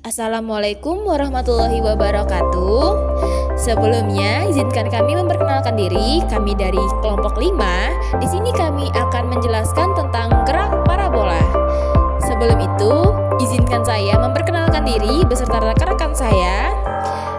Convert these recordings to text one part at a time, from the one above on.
Assalamualaikum warahmatullahi wabarakatuh. Sebelumnya, izinkan kami memperkenalkan diri. Kami dari kelompok 5. Di sini kami akan menjelaskan tentang gerak parabola. Sebelum itu, izinkan saya memperkenalkan diri beserta rekan-rekan saya.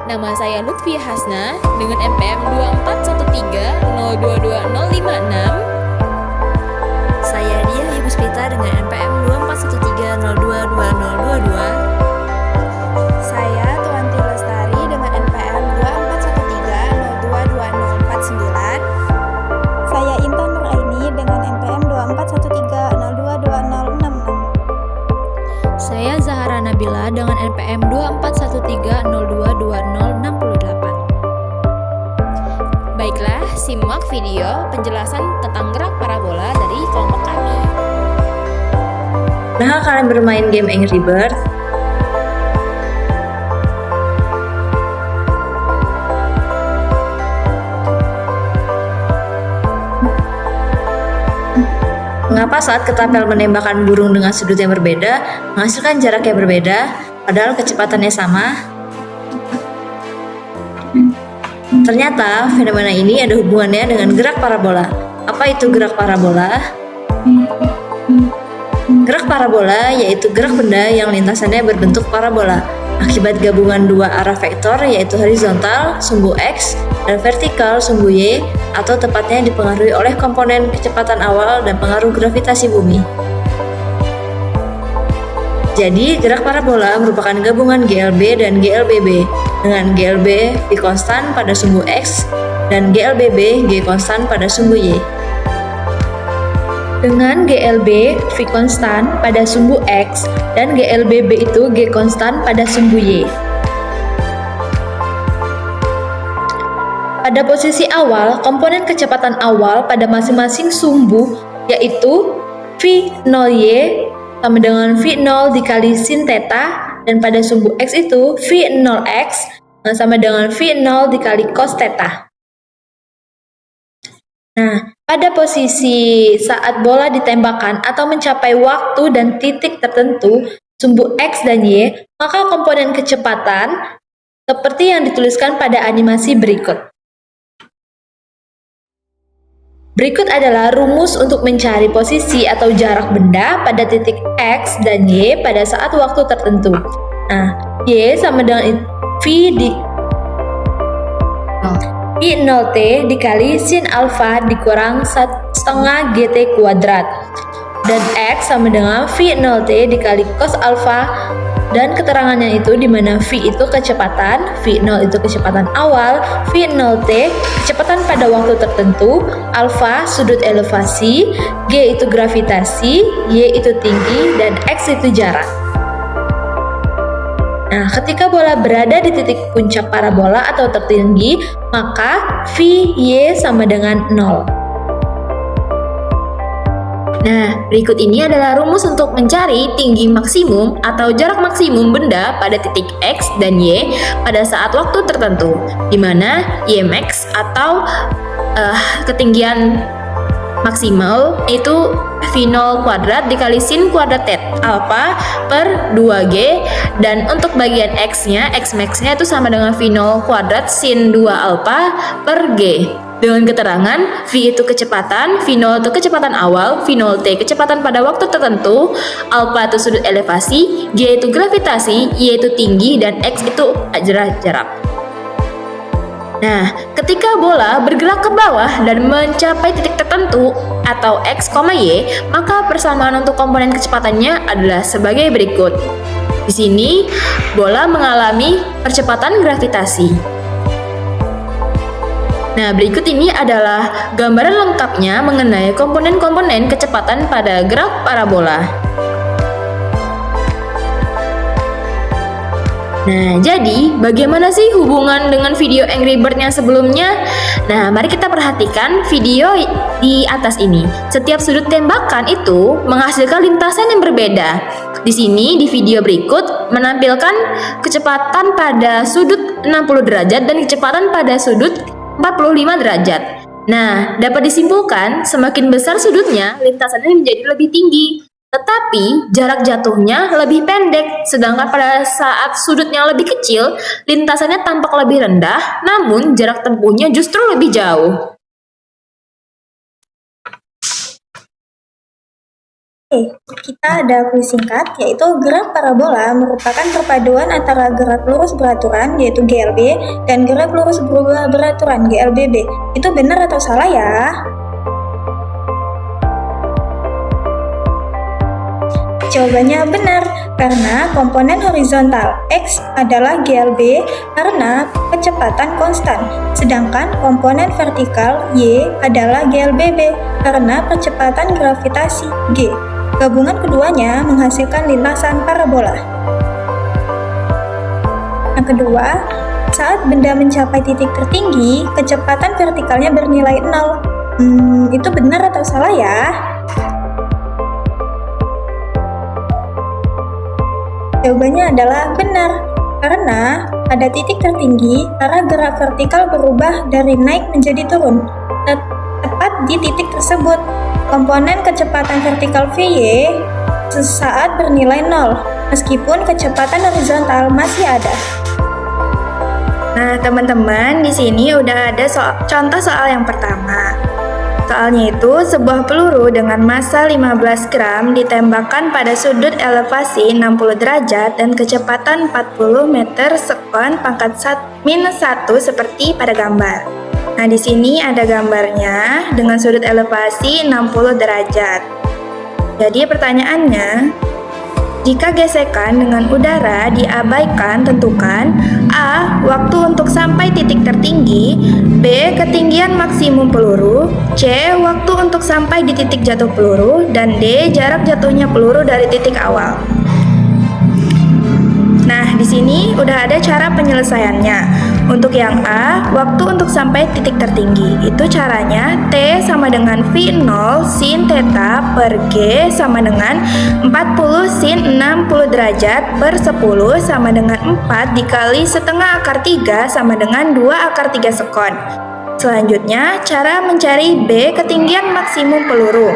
Nama saya Lutfi Hasna dengan NPM 24130220056. Saya Dia Ibuspita dengan NPM 24130220022. Saya Tuanti Lestari dengan NPM 24130220049. Saya Intan Nuraini dengan NPM 24130220066. Saya Zahara Nabila dengan NPM 24130222068. Baiklah, simak video penjelasan tentang gerak parabola dari kelompok kami. Pernah kalian bermain game Angry Birds? Mengapa saat ketapel menembakkan burung dengan sudut yang berbeda, menghasilkan jarak yang berbeda, padahal kecepatannya sama? Ternyata fenomena ini ada hubungannya dengan gerak parabola. Apa itu gerak parabola? Gerak parabola yaitu gerak benda yang lintasannya berbentuk parabola akibat gabungan dua arah vektor yaitu horizontal sumbu X dan vertikal sumbu Y, atau tepatnya dipengaruhi oleh komponen kecepatan awal dan pengaruh gravitasi bumi. Jadi, gerak parabola merupakan gabungan GLB dan GLBB, dengan GLB V konstan pada sumbu X dan GLBB G konstan pada sumbu Y. Dengan GLB V konstan pada sumbu X dan GLBB itu G konstan pada sumbu Y. Pada posisi awal, komponen kecepatan awal pada masing-masing sumbu yaitu V0Y sama dengan V0 dikali sin theta, dan pada sumbu X itu V0X sama dengan V0 dikali cos theta. Nah, pada posisi saat bola ditembakkan atau mencapai waktu dan titik tertentu sumbu X dan Y, maka komponen kecepatan seperti yang dituliskan pada animasi berikut. Berikut adalah rumus untuk mencari posisi atau jarak benda pada titik X dan Y pada saat waktu tertentu. Nah, Y sama dengan V0t dikali sin alfa dikurang 1/2 GT kuadrat. Dan X sama dengan V0t dikali cos alfa, dan keterangannya itu di mana V itu kecepatan, V0 itu kecepatan awal, V0t kecepatan pada waktu tertentu, alfa sudut elevasi, G itu gravitasi, Y itu tinggi, dan X itu jarak. Nah, ketika bola berada di titik puncak parabola atau tertinggi, maka Vy sama dengan 0. Nah, berikut ini adalah rumus untuk mencari tinggi maksimum atau jarak maksimum benda pada titik X dan Y pada saat waktu tertentu, di mana Ymax atau ketinggian maksimal itu V0 kuadrat dikali sin kuadrat alfa per 2G, dan untuk bagian X-nya, Xmax-nya itu sama dengan V0 kuadrat sin 2 alfa per G. Dengan keterangan V itu kecepatan, V0 itu kecepatan awal, V0t kecepatan pada waktu tertentu, alfa itu sudut elevasi, G itu gravitasi, Y itu tinggi, dan X itu jarak. Nah, ketika bola bergerak ke bawah dan mencapai titik tertentu atau X, Y, maka persamaan untuk komponen kecepatannya adalah sebagai berikut. Di sini, bola mengalami percepatan gravitasi. Nah, berikut ini adalah gambaran lengkapnya mengenai komponen-komponen kecepatan pada gerak parabola. Nah, jadi bagaimana sih hubungan dengan video Angry Bird-nya sebelumnya? Nah, mari kita perhatikan video di atas ini. Setiap sudut tembakan itu menghasilkan lintasan yang berbeda. Di sini, di video berikut, menampilkan kecepatan pada sudut 60 derajat dan kecepatan pada sudut 45 derajat. Nah, dapat disimpulkan semakin besar sudutnya, lintasannya menjadi lebih tinggi. Tetapi jarak jatuhnya lebih pendek, sedangkan pada saat sudutnya lebih kecil, lintasannya tampak lebih rendah, namun jarak tempuhnya justru lebih jauh. Kita ada kuis singkat, yaitu gerak parabola merupakan perpaduan antara gerak lurus beraturan, yaitu GLB, dan gerak lurus berubah beraturan, GLBB. Itu benar atau salah ya? Jawabannya benar, karena komponen horizontal X adalah GLB karena kecepatan konstan, sedangkan komponen vertikal Y adalah GLBB karena percepatan gravitasi G. Gabungan keduanya menghasilkan lintasan parabola. Yang kedua, saat benda mencapai titik tertinggi, kecepatan vertikalnya bernilai 0. Itu benar atau salah ya? Jawabannya adalah benar, karena pada titik tertinggi, arah gerak vertikal berubah dari naik menjadi turun. Tepat di titik tersebut, komponen kecepatan vertikal VY sesaat bernilai 0, meskipun kecepatan horizontal masih ada. Nah, teman-teman, di sini udah ada contoh soal yang pertama. Soalnya itu, sebuah peluru dengan massa 15 gram ditembakkan pada sudut elevasi 60 derajat dan kecepatan 40 meter sekon pangkat -1 seperti pada gambar. Nah, di sini ada gambarnya dengan sudut elevasi 60 derajat. Jadi pertanyaannya, jika gesekan dengan udara diabaikan, tentukan A. Waktu untuk sampai titik tertinggi, B. Ketinggian maksimum peluru, C. Waktu untuk sampai di titik jatuh peluru, dan D. Jarak jatuhnya peluru dari titik awal. Nah, di sini udah ada cara penyelesaiannya. Untuk yang A, waktu untuk sampai titik tertinggi. Itu caranya T sama dengan V0 sin theta per G sama dengan 40 sin 60 derajat per 10 sama dengan 4 dikali setengah akar 3 sama dengan 2 akar 3 sekon. Selanjutnya, cara mencari B ketinggian maksimum peluru.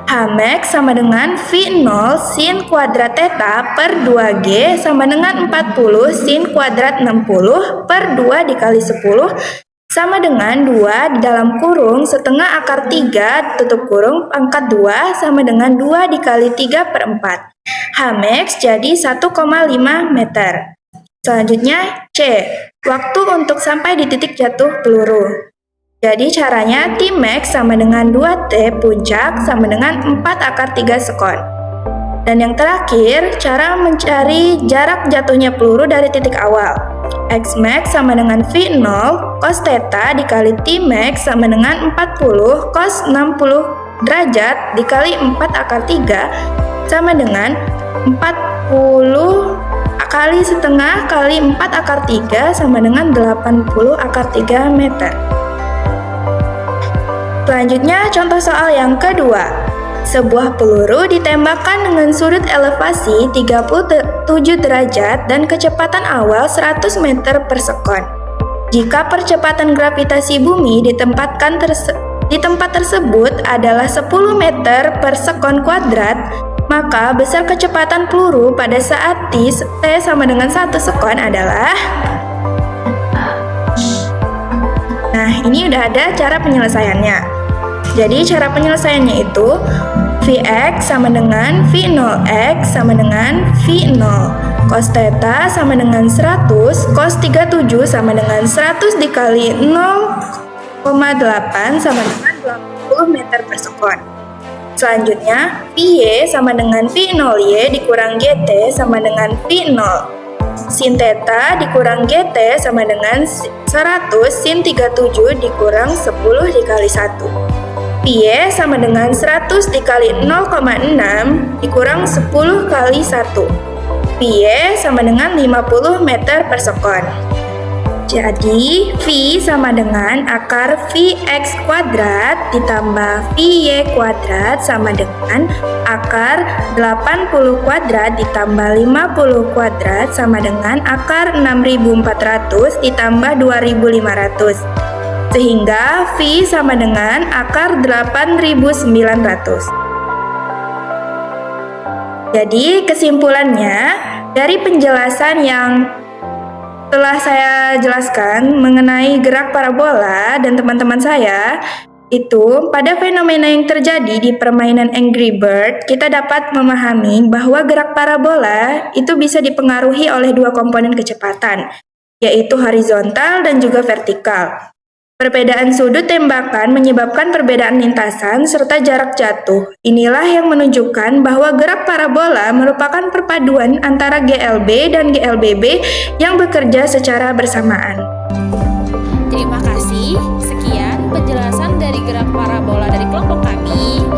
Hmax sama dengan V0 sin kuadrat theta per 2G sama dengan 40 sin kuadrat 60 per 2 dikali 10 sama dengan 2 di dalam kurung setengah akar 3 tutup kurung pangkat 2 sama dengan 2 dikali 3 per 4. Hmax jadi 1,5 meter. Selanjutnya, C. Waktu untuk sampai di titik jatuh peluru. Jadi caranya Tmax sama dengan 2T puncak sama dengan 4 akar 3 sekon. Dan yang terakhir, cara mencari jarak jatuhnya peluru dari titik awal. Xmax sama dengan V0 cos theta dikali Tmax sama dengan 40 cos 60 derajat dikali 4 akar 3 sama dengan 40 kali setengah kali 4 akar 3 sama dengan 80 akar 3 meter. Selanjutnya, contoh soal yang kedua. Sebuah peluru ditembakkan dengan sudut elevasi 37 derajat dan kecepatan awal 100 meter per sekon. Jika percepatan gravitasi bumi di tempat tersebut adalah 10 meter per sekon kuadrat, maka besar kecepatan peluru pada saat T sama dengan 1 sekon adalah... Nah, ini udah ada cara penyelesaiannya. Jadi cara penyelesaiannya itu Vx sama dengan V0x sama dengan V0 cos theta sama dengan 100 cos 37 sama dengan 100 dikali 0,8 sama dengan 20 meter per sekon. Selanjutnya, Vy sama dengan V0y dikurang Gt sama dengan V0 sin theta dikurang Gt sama dengan 100 sin 37 dikurang 10 dikali 1. Py sama dengan 100 dikali 0,6 dikurang 10 kali 1. Py sama dengan 50 meter per sekon. Jadi, V sama dengan akar Vx kuadrat ditambah Vy kuadrat sama dengan akar 80 kuadrat ditambah 50 kuadrat sama dengan akar 6400 ditambah 2500. Sehingga V sama dengan akar 8900. Jadi kesimpulannya dari penjelasan yang telah saya jelaskan mengenai gerak parabola dan teman-teman saya, itu pada fenomena yang terjadi di permainan Angry Bird, kita dapat memahami bahwa gerak parabola itu bisa dipengaruhi oleh dua komponen kecepatan, yaitu horizontal dan juga vertikal. Perbedaan sudut tembakan menyebabkan perbedaan lintasan serta jarak jatuh. Inilah yang menunjukkan bahwa gerak parabola merupakan perpaduan antara GLB dan GLBB yang bekerja secara bersamaan. Terima kasih. Sekian penjelasan dari gerak parabola dari kelompok kami.